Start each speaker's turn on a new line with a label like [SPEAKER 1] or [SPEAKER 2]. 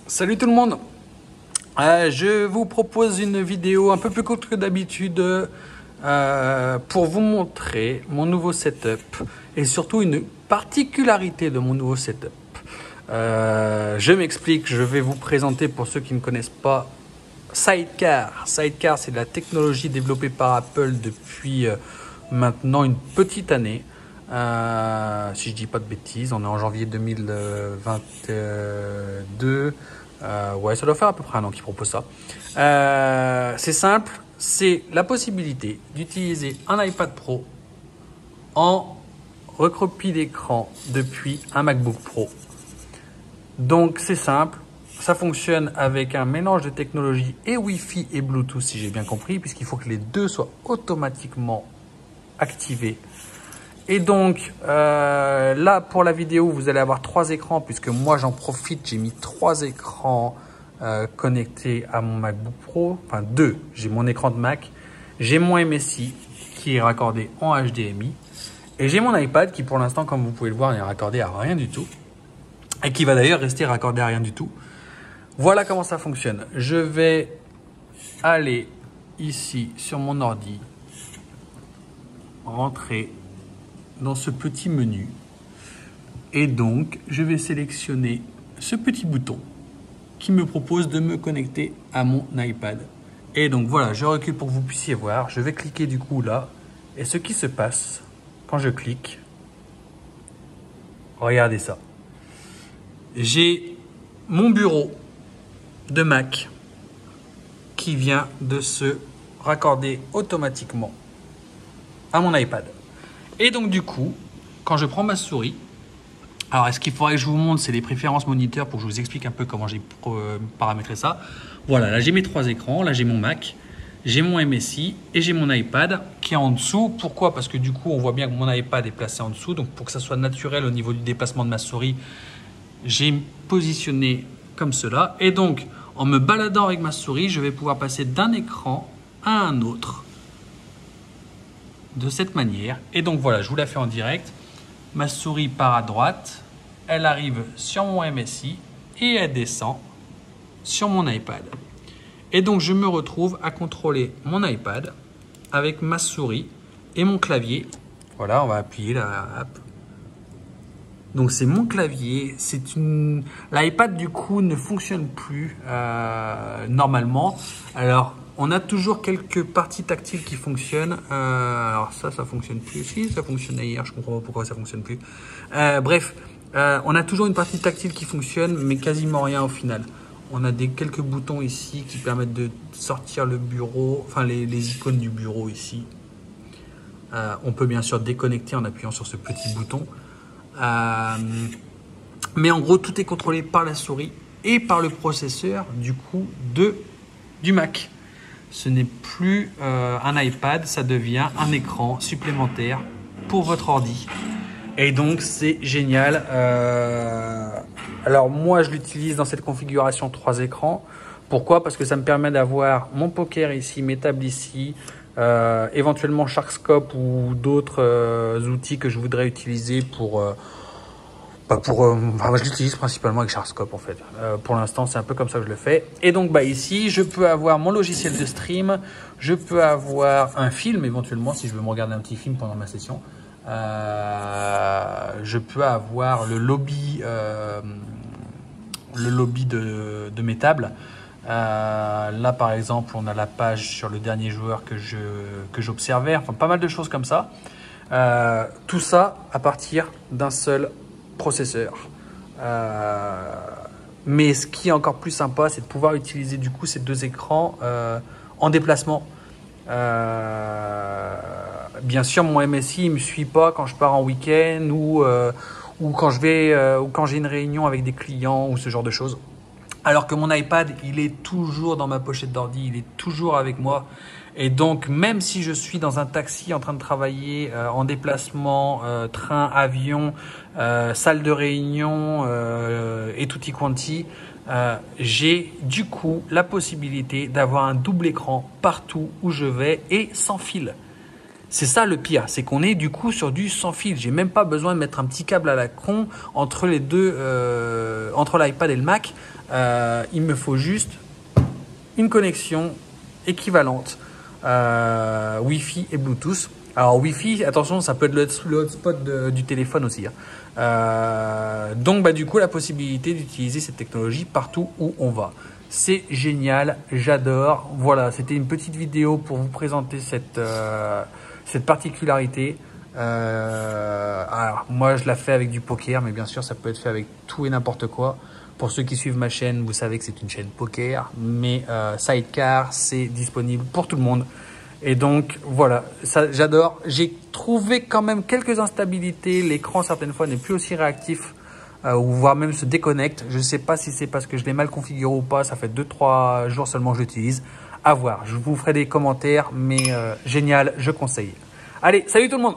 [SPEAKER 1] Salut tout le monde. Je vous propose une vidéo un peu plus courte que d'habitude pour vous montrer mon nouveau setup et surtout une particularité de mon nouveau setup. Je m'explique, je vais vous présenter pour ceux qui ne connaissent pas Sidecar. Sidecar, c'est de la technologie développée par Apple depuis maintenant une petite année. Si je dis pas de bêtises, on est en janvier 2022. Ouais, ça doit faire à peu près un an qu'ils proposent ça. C'est simple, c'est la possibilité d'utiliser un iPad Pro en recopie d'écran depuis un MacBook Pro. Donc c'est simple, ça fonctionne avec un mélange de technologies et Wi-Fi et Bluetooth si j'ai bien compris, puisqu'il faut que les deux soient automatiquement activés. Et donc là pour la vidéo vous allez avoir 3 écrans puisque moi j'en profite, j'ai mis 3 écrans connectés à mon MacBook Pro, enfin 2, j'ai mon écran de Mac, j'ai mon MSI qui est raccordé en HDMI et j'ai mon iPad qui pour l'instant comme vous pouvez le voir n'est raccordé à rien du tout et qui va d'ailleurs rester raccordé à rien du tout. Voilà comment ça fonctionne. Je vais aller ici sur mon ordi, rentrer dans ce petit menu et donc je vais sélectionner ce petit bouton qui me propose de me connecter à mon iPad et donc voilà, je recule pour que vous puissiez voir. Je vais cliquer du coup là et ce qui se passe quand je clique, regardez ça, j'ai mon bureau de Mac qui vient de se raccorder automatiquement à mon iPad. Et donc du coup, quand je prends ma souris, alors ce qu'il faudrait que je vous montre, c'est les préférences moniteurs pour que je vous explique un peu comment j'ai paramétré ça. Voilà, là j'ai mes 3 écrans, là j'ai mon Mac, j'ai mon MSI et j'ai mon iPad qui est en dessous. Pourquoi? Parce que du coup, on voit bien que mon iPad est placé en dessous. Donc pour que ça soit naturel au niveau du déplacement de ma souris, j'ai positionné comme cela. Et donc, en me baladant avec ma souris, je vais pouvoir passer d'un écran à un autre de cette manière. Et donc voilà, je vous la fais en direct. Ma souris part à droite, elle arrive sur mon MSI et elle descend sur mon iPad. Et donc je me retrouve à contrôler mon iPad avec ma souris et mon clavier. Voilà, on va appuyer là. Hop. Donc c'est mon clavier, l'iPad du coup ne fonctionne plus normalement. Alors on a toujours quelques parties tactiles qui fonctionnent. Alors ça fonctionne plus. Si, ça fonctionnait hier, je comprends pas pourquoi ça fonctionne plus. Bref, on a toujours une partie tactile qui fonctionne, mais quasiment rien au final. On a quelques boutons ici qui permettent de sortir le bureau, enfin les icônes du bureau ici. On peut bien sûr déconnecter en appuyant sur ce petit bouton. Mais en gros, tout est contrôlé par la souris et par le processeur du coup du Mac. Ce n'est plus un iPad, ça devient un écran supplémentaire pour votre ordi. Et donc c'est génial. Alors moi je l'utilise dans cette configuration 3 écrans. Pourquoi? Parce que ça me permet d'avoir mon poker ici, mes tables ici, éventuellement Sharkscope ou d'autres outils que je voudrais utiliser enfin, je l'utilise principalement avec Sharkscope en fait. Pour l'instant, c'est un peu comme ça que je le fais. Et donc, ici, je peux avoir mon logiciel de stream, je peux avoir un film éventuellement si je veux me regarder un petit film pendant ma session. Je peux avoir le lobby de mes tables. Là, par exemple, on a la page sur le dernier joueur que j'observais. Enfin, pas mal de choses comme ça. Tout ça à partir d'un seul processeur. Mais ce qui est encore plus sympa, c'est de pouvoir utiliser du coup ces 2 écrans en déplacement. Bien sûr, mon MSI ne me suit pas quand je pars en week-end ou quand j'ai une réunion avec des clients ou ce genre de choses. Alors que mon iPad, il est toujours dans ma pochette d'ordi, il est toujours avec moi. Et donc, même si je suis dans un taxi en train de travailler, en déplacement, train, avion, salle de réunion et tutti quanti, j'ai du coup la possibilité d'avoir un double écran partout où je vais et sans fil. C'est ça le pire, c'est qu'on est du coup sur du sans fil. J'ai même pas besoin de mettre un petit câble à la con entre les deux, entre l'iPad et le Mac. Il me faut juste une connexion équivalente Wi-Fi et Bluetooth. Alors Wi-Fi, attention, ça peut être le hotspot du téléphone aussi. Donc du coup, la possibilité d'utiliser cette technologie partout où on va. C'est génial, j'adore. Voilà, c'était une petite vidéo pour vous présenter cette particularité. Alors, moi, je la fais avec du poker, mais bien sûr, ça peut être fait avec tout et n'importe quoi. Pour ceux qui suivent ma chaîne, vous savez que c'est une chaîne poker, mais Sidecar, c'est disponible pour tout le monde. Et donc, voilà, ça, j'adore. J'ai trouvé quand même quelques instabilités. L'écran, certaines fois, n'est plus aussi réactif, ou voire même se déconnecte. Je ne sais pas si c'est parce que je l'ai mal configuré ou pas. Ça fait 2-3 jours seulement que je l'utilise. À voir. Je vous ferai des commentaires, mais génial, je conseille. Allez, salut tout le monde!